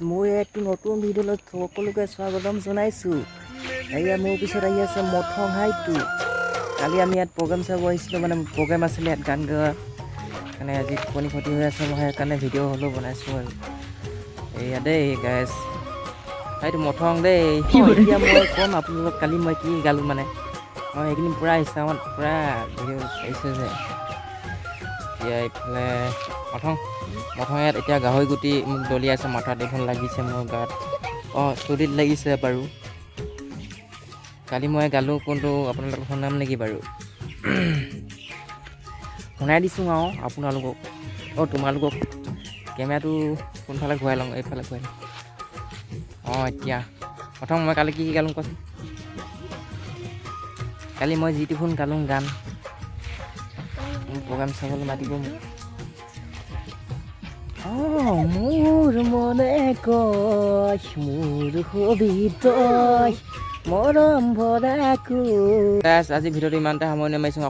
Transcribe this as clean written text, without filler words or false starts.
মোৰ একটো নতুন ভিডিঅ'লৈ সকলোকে স্বাগতম জনাইছোঁ। এয়া মোৰ পিছত আহি আছে মথং হাইটো। কালি আমি ইয়াত প্ৰগ্ৰেম চাব আহিছিলোঁ, মানে প্ৰগ্ৰেম আছিলে ইয়াত গান গোৱা। সেইকাৰণে আজি টোপনি ক্ষতি হৈ আছে, মই সেইকাৰণে ভিডিঅ' হ'লেও বনাইছোঁ আৰু। এয়া দেই গাইজ, এইটো মথং দেই। এতিয়া মই ক'ম আপোনালোকক কালি মই কি গালোঁ, মানে মই সেইখিনি পূৰা ইনষ্টাগ্ৰামত পূৰা ভিডিঅ' পাৰিছোঁ যে। এতিয়া এইফালে মথং ইয়াত এতিয়া গাহৰি গুটি মোক দলিয়াইছে, মাথাত এখন লাগিছে মোৰ গাত, চুলিত লাগিছে বাৰু। কালি মই গালোঁ কোনটো আপোনালোকক শুনাম নেকি বাৰু? শুনাই দিছোঁ আৰু আপোনালোকক, তোমালোকক। কেমেৰাটো কোনফালে ঘূৰাই লওঁ, এইফালে ঘূৰাই লওঁ। এতিয়া প্ৰথম মই কালি কি গালোঁ কোৱাচোন? কালি মই যিটো ফোন গালোঁ গান, মোৰ প্ৰগ্ৰাম চাবলৈ মাতিব মোক। মোৰ মনে কয় মোৰ হবি তই মৰম ভৰা আজি ভিডিঅ'টো ইমানতে সামৰণি মাৰিছোঁ।